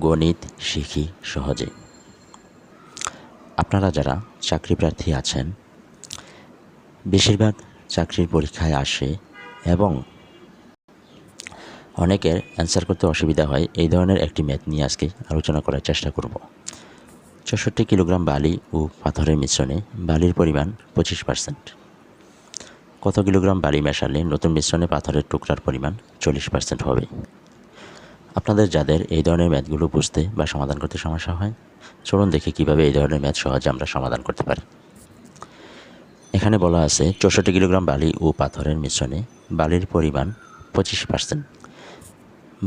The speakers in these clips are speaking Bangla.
গণিত শিখি সহজে। আপনারা যারা চাকরি প্রার্থী আছেন, বেশিরভাগ চাকরির পরীক্ষায় আসে এবং অনেকের অ্যান্সার করতে অসুবিধা হয়, এই ধরনের একটি ম্যাথ নিয়ে আজকে আলোচনা করার চেষ্টা করব। 64 কিলোগ্রাম বালি ও পাথরের মিশ্রণে বালির পরিমাণ 25%। কত কিলোগ্রাম বালি মেশালে নতুন মিশ্রণে পাথরের টুকরার পরিমাণ 40% হবে? আপনাদের যাদের এই ধরনের ম্যাথগুলো বুঝতে বা সমাধান করতে সমস্যা হয়, চলুন দেখি কীভাবে এই ধরনের ম্যাথ সহজে আমরা সমাধান করতে পারি। এখানে বলা আছে 64 কিলোগ্রাম বালি ও পাথরের মিশ্রণে বালির পরিমাণ 25%।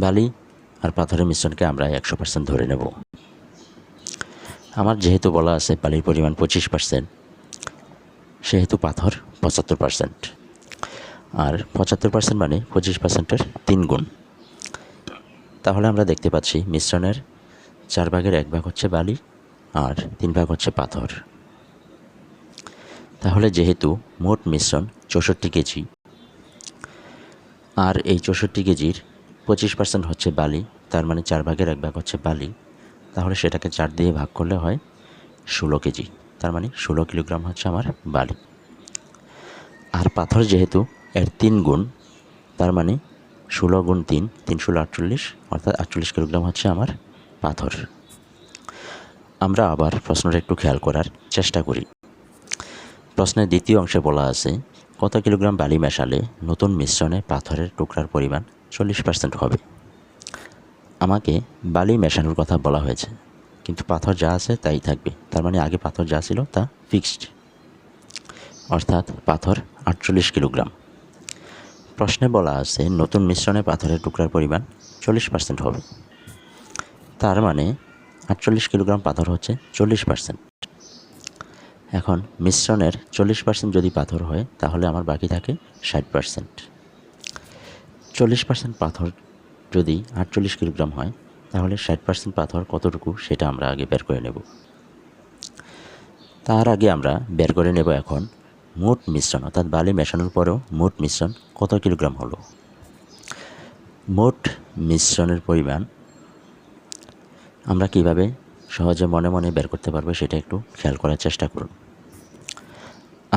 বালি আর পাথরের মিশ্রণকে আমরা 100% ধরে নেব। আমার যেহেতু বলা আছে বালির পরিমাণ 25%, সেহেতু পাথর 75%। আর 75% মানে 25%-এর 3 গুণ। তাহলে আমরা দেখতে পাচ্ছি মিশ্রণের 4 ভাগের 1 ভাগ হচ্ছে বালি আর 3 ভাগ হচ্ছে পাথর। তাহলে যেহেতু মোট মিশ্রণ 64 কেজি আর এই 64 কেজির 25% হচ্ছে বালি, তার মানে 4 ভাগের 1 ভাগ হচ্ছে বালি, তাহলে সেটাকে 4 দিয়ে ভাগ করলে হয় 16 কেজি। তার মানে 16 কিলোগ্রাম হচ্ছে আমার বালি। আর পাথর যেহেতু এর 3 গুণ, তার মানে 16 গুণ 3, 3 × 48, অর্থাৎ 48 কিলোগ্রাম হচ্ছে আমার পাথর। আমরা আবার প্রশ্নটা একটু খেয়াল করার চেষ্টা করি। প্রশ্নের দ্বিতীয় অংশে বলা আছে কত কিলোগ্রাম বালি মেশালে নতুন মিশ্রণে পাথরের টুকরার পরিমাণ 40% হবে? আমাকে বালি মেশানোর কথা বলা হয়েছে, কিন্তু পাথর যা আছে তাই থাকবে। তার মানে আগে পাথর যা ছিল তা ফিক্সড, অর্থাৎ পাথর 48 কিলোগ্রাম। প্রশ্নে বলা আছে নতুন মিশ্রণে পাথরের টুকরার পরিমাণ 40% হবে। তার মানে 48 কিলোগ্রাম পাথর হচ্ছে 40%। এখন মিশ্রণের 40% যদি পাথর হয়, তাহলে আমার বাকি থাকে 60%। 40% পাথর যদি 48 কিলোগ্রাম হয়, তাহলে 60% পাথর কতটুকু সেটা আমরা আগে বের করে নেব। তার আগে আমরা বের করে নেব এখন মোট মিশ্রণ, অর্থাৎ বালি মেশানোর পরেও মোট মিশ্রণ কত কিলোগ্রাম হলো। মোট মিশ্রণের পরিমাণ আমরা কিভাবে সহজে মনে মনে বের করতে পারবো সেটা একটু খেয়াল করার চেষ্টা করুন।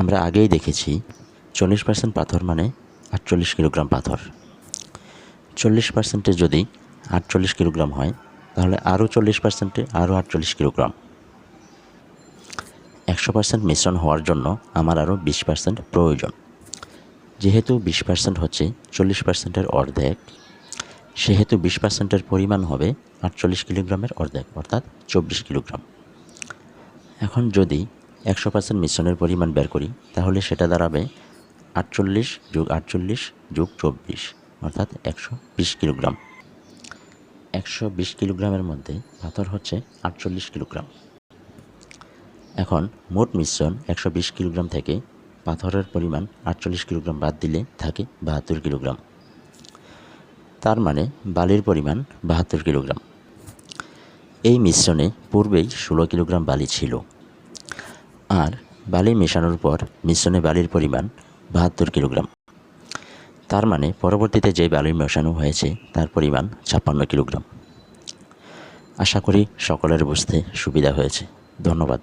আমরা আগেই দেখেছি 40% পাথর মানে 48 কিলোগ্রাম পাথর। 40%-এ যদি 48 কিলোগ্রাম হয়, তাহলে আরও 40%-এ আরও 48 কিলোগ্রাম। 100% মিশ্রণ হওয়ার জন্য আমার আরও 20% প্রয়োজন। যেহেতু 20% হচ্ছে 40%-এর অর্ধেক, সেহেতু 20%-এর পরিমাণ হবে 48 কিলোগ্রামের অর্ধেক, অর্থাৎ 24 কিলোগ্রাম। এখন যদি 100% মিশ্রণের পরিমাণ বের করি, তাহলে সেটা দাঁড়াবে 48 + 48 + 24, অর্থাৎ 120 কিলোগ্রাম। 120 কিলোগ্রামের মধ্যে পাথর হচ্ছে 48 কিলোগ্রাম। এখন মোট মিশ্রণ 120 কিলোগ্রাম থেকে পাথরের পরিমাণ 48 কিলোগ্রাম বাদ দিলে থাকে 72 কিলোগ্রাম। তার মানে বালির পরিমাণ 72 কিলোগ্রাম। এই মিশ্রণে পূর্বেই 16 কিলোগ্রাম বালি ছিল, আর বালি মেশানোর পর মিশ্রণে বালির পরিমাণ 72 কিলোগ্রাম। তার মানে পরবর্তীতে যে বালি মেশানো হয়েছে তার পরিমাণ 56 কিলোগ্রাম। আশা করি সকলের বুঝতে সুবিধা হয়েছে। ধন্যবাদ।